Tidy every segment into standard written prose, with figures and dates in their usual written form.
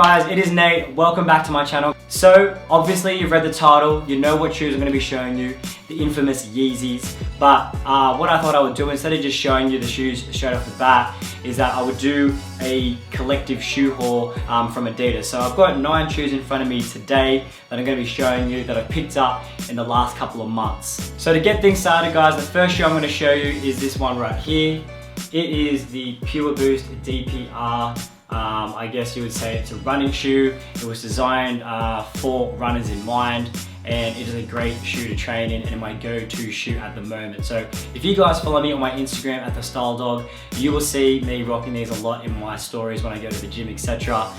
guys, it is Nate. Welcome back to my channel. So obviously you've read the title, you know what shoes I'm going to be showing you, the infamous Yeezys. But what I thought I would do, instead of just showing you the shoes straight off the bat, is that I would do a collective shoe haul from Adidas. So I've got 9 shoes in front of me today that I'm going to be showing you that I've picked up in the last couple of months. So to get things started guys, the first shoe I'm going to show you is this one right here. It is the Yeezy Boost DPR. I guess you would say it's a running shoe. It was designed for runners in mind, and it is a great shoe to train in and my go-to shoe at the moment. So if you guys follow me on my Instagram at Thestyledogg, you will see me rocking these a lot in my stories when I go to the gym, etc.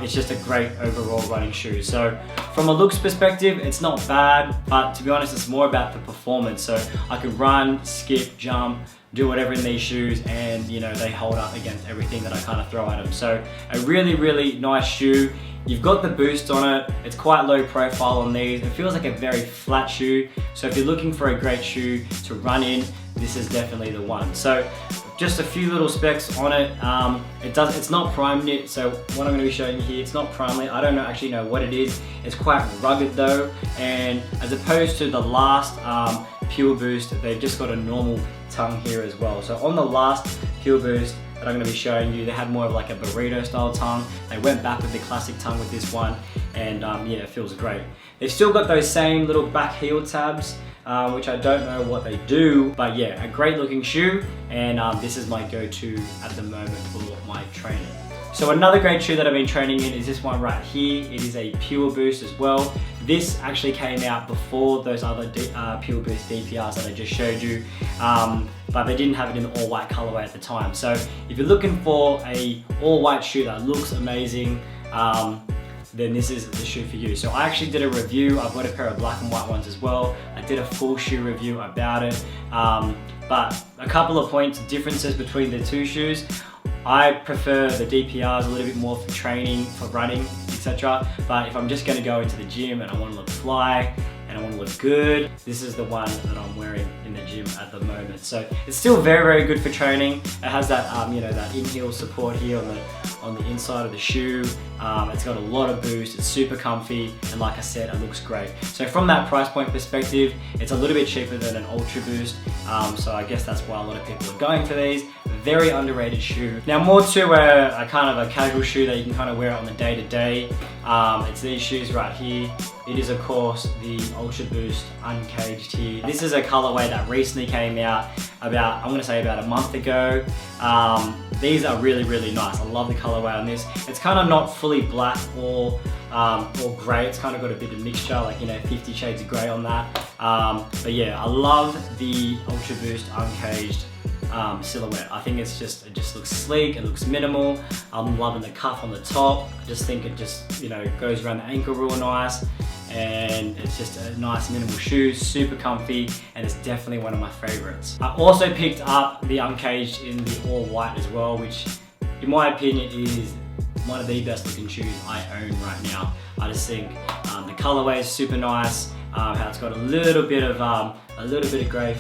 It's just a great overall running shoe. So from a looks perspective, it's not bad, but to be honest, it's more about the performance. So I can run, skip, jump, do whatever in these shoes, and you know, they hold up against everything that I kind of throw at them. So a really nice shoe. You've got the Boost on it. It's quite low profile on these. It feels like a very flat shoe. So if you're looking for a great shoe to run in, this is definitely the one. So just a few little specs on it. It's not prime knit. So what I'm going to be showing you here, it's not prime knit. I don't actually know what it is. It's quite rugged though. And as opposed to the last Yeezy Boost, they've just got a normal tongue here as well. So on the last Yeezy Boost that I'm going to be showing you, they had more of like a burrito style tongue. They went back with the classic tongue with this one, and yeah, it feels great. They've still got those same little back heel tabs, which I don't know what they do, but yeah, a great looking shoe, and this is my go-to at the moment for my training. So another great shoe that I've been training in is this one right here. It is a Yeezy Boost as well. This actually came out before those other Yeezy Boost DPRs that I just showed you, but they didn't have it in the all white colorway at the time. So if you're looking for a all white shoe that looks amazing, then this is the shoe for you. So I actually did a review. I've got a pair of black and white ones as well. I did a full shoe review about it, but a couple of differences between the two shoes. I prefer the DPRs a little bit more for training, for running, etc. But if I'm just going to go into the gym and I want to look fly and I want to look good, this is the one that I'm wearing in the gym at the moment. So it's still very good for training. It has that you know, that in-heel support here on the inside of the shoe. It's got a lot of boost. It's super comfy, and like I said, it looks great. So from that price point perspective, it's a little bit cheaper than an Ultra Boost. So I guess that's why a lot of people are going for these. Very underrated shoe. Now more to a kind of a casual shoe that you can kind of wear on the day-to-day. It's these shoes right here. It is of course the Ultra Boost Uncaged here. This is a colorway that recently came out about, I'm gonna say about a month ago. These are really nice. I love the colorway on this. It's kind of not fully black or grey. It's kind of got a bit of mixture, like, you know, 50 shades of grey on that. But yeah, I love the Ultra Boost Uncaged silhouette. I think it just looks sleek, it looks minimal. I'm loving the cuff on the top. I just think it just, you know, goes around the ankle real nice, and it's just a nice minimal shoe, super comfy, and it's definitely one of my favorites. I also picked up the Uncaged in the all white as well, which in my opinion is one of the best looking shoes I own right now. I just think the colorway is super nice. How it's got a little bit of grey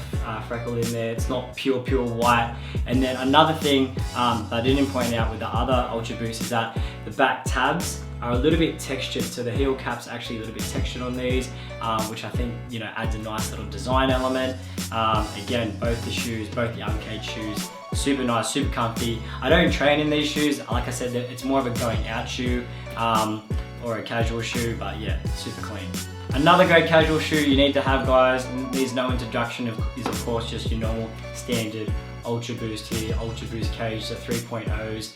freckle in there. It's not pure white. And then another thing that I didn't point out with the other Ultra Boost is that the back tabs are a little bit textured. So the heel cap's actually a little bit textured on these, which I think, you know, adds a nice little design element. Again, both the Uncaged shoes, super nice, super comfy. I don't train in these shoes. Like I said, it's more of a going out shoe or a casual shoe, but yeah, super clean. Another great casual shoe you need to have, guys, needs no introduction, is of course just your normal standard Ultra Boost here, Ultra Boost Cage, the 3.0s.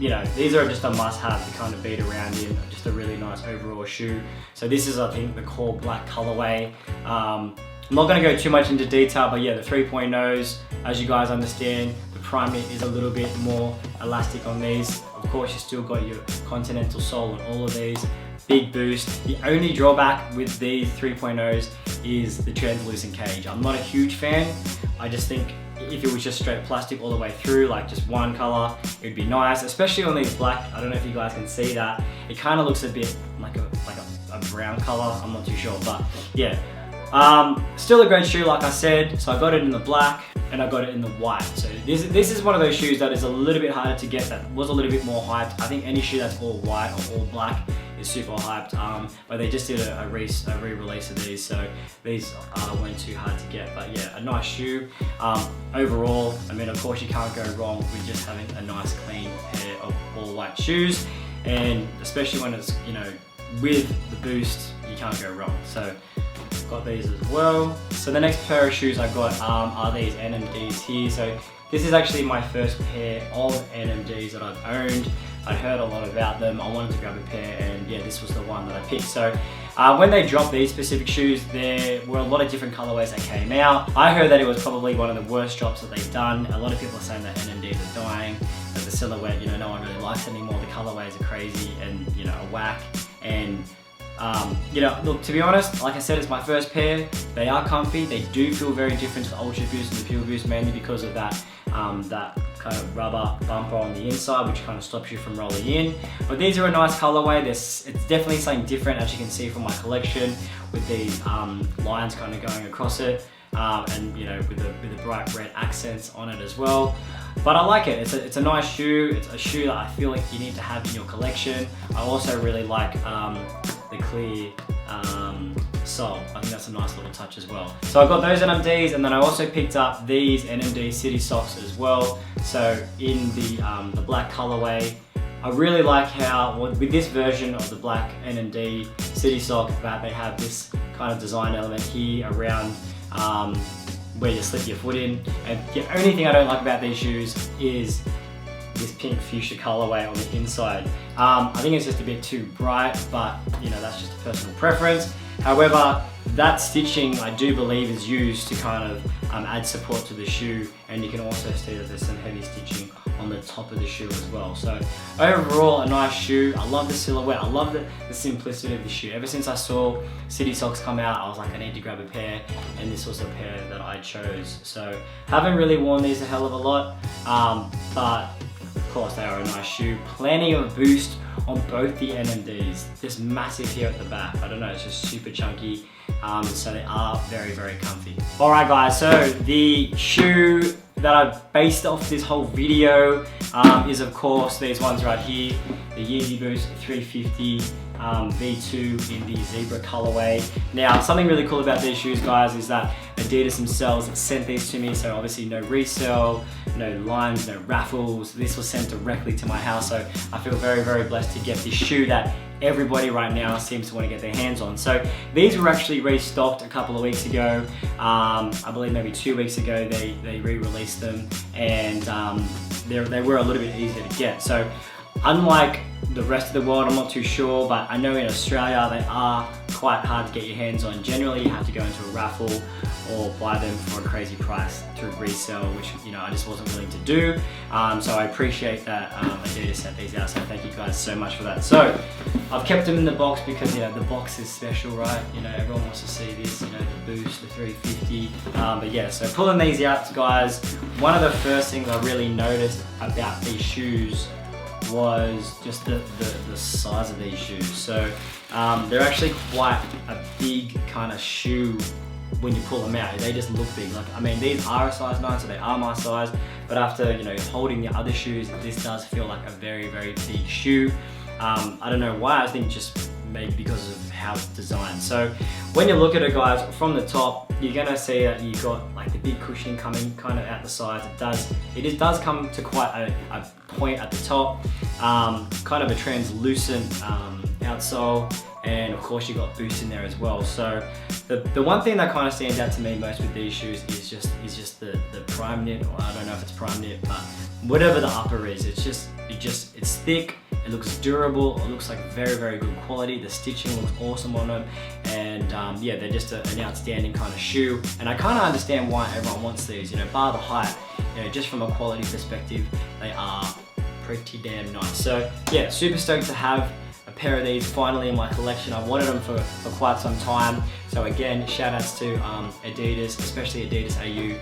You know, these are just a must-have to kind of beat around in, just a really nice overall shoe. So this is, I think, the core black colorway. I'm not going to go too much into detail, but yeah, the 3.0s, as you guys understand, the prime knit is a little bit more elastic on these. Of course, you still got your continental sole on all of these. Big boost. The only drawback with these 3.0s is the translucent cage. I'm not a huge fan. I just think if it was just straight plastic all the way through, like just one color, it would be nice, especially on these black. I don't know if you guys can see that. It kind of looks a bit like a brown color. I'm not too sure, but yeah. Still a great shoe, like I said. So I got it in the black and I got it in the white. So this is one of those shoes that is a little bit harder to get, that was a little bit more hyped. I think any shoe that's all white or all black is super hyped, but they just did a re-release of these, so these weren't too hard to get. But yeah, a nice shoe. Overall, I mean, of course you can't go wrong with just having a nice clean pair of all white shoes, and especially when it's, you know, with the Boost, you can't go wrong. So got these as well. So the next pair of shoes I got are these NMDs here. So this is actually my first pair of NMDs that I've owned. I heard a lot about them. I wanted to grab a pair, and yeah, this was the one that I picked. So when they dropped these specific shoes, there were a lot of different colorways that came out. I heard that it was probably one of the worst drops that they've done. A lot of people are saying that NMDs are dying, that the silhouette, you know, no one really likes it anymore. The colorways are crazy and, you know, a whack. And you know, look, to be honest, like I said, it's my first pair. They are comfy. They do feel very different to the Ultra Boost and the Pure Boost, mainly because of that that kind of rubber bumper on the inside, which kind of stops you from rolling in. But these are a nice colorway. It's definitely something different, as you can see from my collection, with these lines kind of going across it, and you know, with the bright red accents on it as well. But I like it. It's a nice shoe. It's a shoe that I feel like you need to have in your collection. I also really like the clear sole. I think that's a nice little touch as well. So I got those NMDs, and then I also picked up these NMD City socks as well. So in the black colorway, I really like how with this version of the black NMD City sock that they have this kind of design element here around where you slip your foot in. And the only thing I don't like about these shoes is this pink fuchsia colorway on the inside. I think it's just a bit too bright, but you know, that's just a personal preference. However, that stitching I do believe is used to kind of add support to the shoe, and you can also see that there's some heavy stitching on the top of the shoe as well. So overall, a nice shoe. I love the silhouette. I love the simplicity of the shoe. Ever since I saw City socks come out, I was like, I need to grab a pair, and this was a pair that I chose. So haven't really worn these a hell of a lot, but of course they are a nice shoe. Plenty of boost on both the NMDs. Just massive here at the back. I don't know, it's just super chunky. So they are very, very comfy. All right guys, so the shoe that I based off this whole video is of course these ones right here, the Yeezy Boost 350 V2 in the zebra colorway. Now, something really cool about these shoes, guys, is that Adidas themselves sent these to me, so obviously no resale, no lines, no raffles. This was sent directly to my house, so I feel very, very blessed to get this shoe that everybody right now seems to want to get their hands on. So these were actually restocked a couple of weeks ago. I believe maybe 2 weeks ago they re-released them, and they were a little bit easier to get. So unlike the rest of the world, I'm not too sure, but I know in Australia they are quite hard to get your hands on. Generally, you have to go into a raffle or buy them for a crazy price through resale, which, you know, I just wasn't willing to do. So I appreciate that Adidas sent these out, so thank you guys so much for that. So I've kept them in the box because, you know, the box is special, right? You know, everyone wants to see this, you know, the Boost, the 350. But yeah, so pulling these out, guys, one of the first things I really noticed about these shoes was just the size of these shoes. So they're actually quite a big kind of shoe when you pull them out. They just look big. Like, I mean, these are a size 9, so they are my size, but after, you know, holding the other shoes, this does feel like a very, very big shoe. I don't know why. I think just maybe because of how it's designed. So when you look at it, guys, from the top, you're gonna see that you got like the big cushioning coming kind of out the sides. It does come to quite a point at the top, kind of a translucent outsole, and of course you got Boost in there as well. So the one thing that kind of stands out to me most with these shoes is just the prime knit, or I don't know if it's prime knit, but whatever the upper is, it's thick. It looks durable. It looks like very, very good quality. The stitching looks awesome on them, and yeah, they're just an outstanding kind of shoe. And I kind of understand why everyone wants these. You know, bar the height, you know, just from a quality perspective, they are pretty damn nice. So yeah, super stoked to have a pair of these finally in my collection. I've wanted them for quite some time. So again, shout outs to Adidas, especially Adidas AU,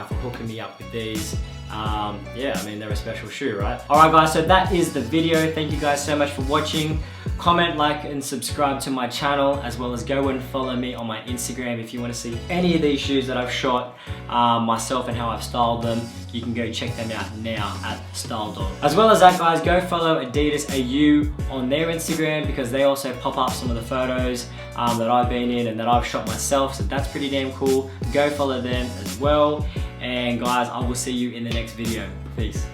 for hooking me up with these. yeah, I mean, they're a special shoe, right? Alright guys, so that is the video. Thank you guys so much for watching. Comment, like, and subscribe to my channel, as well as go and follow me on my Instagram if you want to see any of these shoes that I've shot myself and how I've styled them. You can go check them out now at Thestyledogg. As well as that guys, go follow Adidas AU on their Instagram, because they also pop up some of the photos that I've been in and that I've shot myself, so that's pretty damn cool. Go follow them as well. And guys, I will see you in the next video. Peace.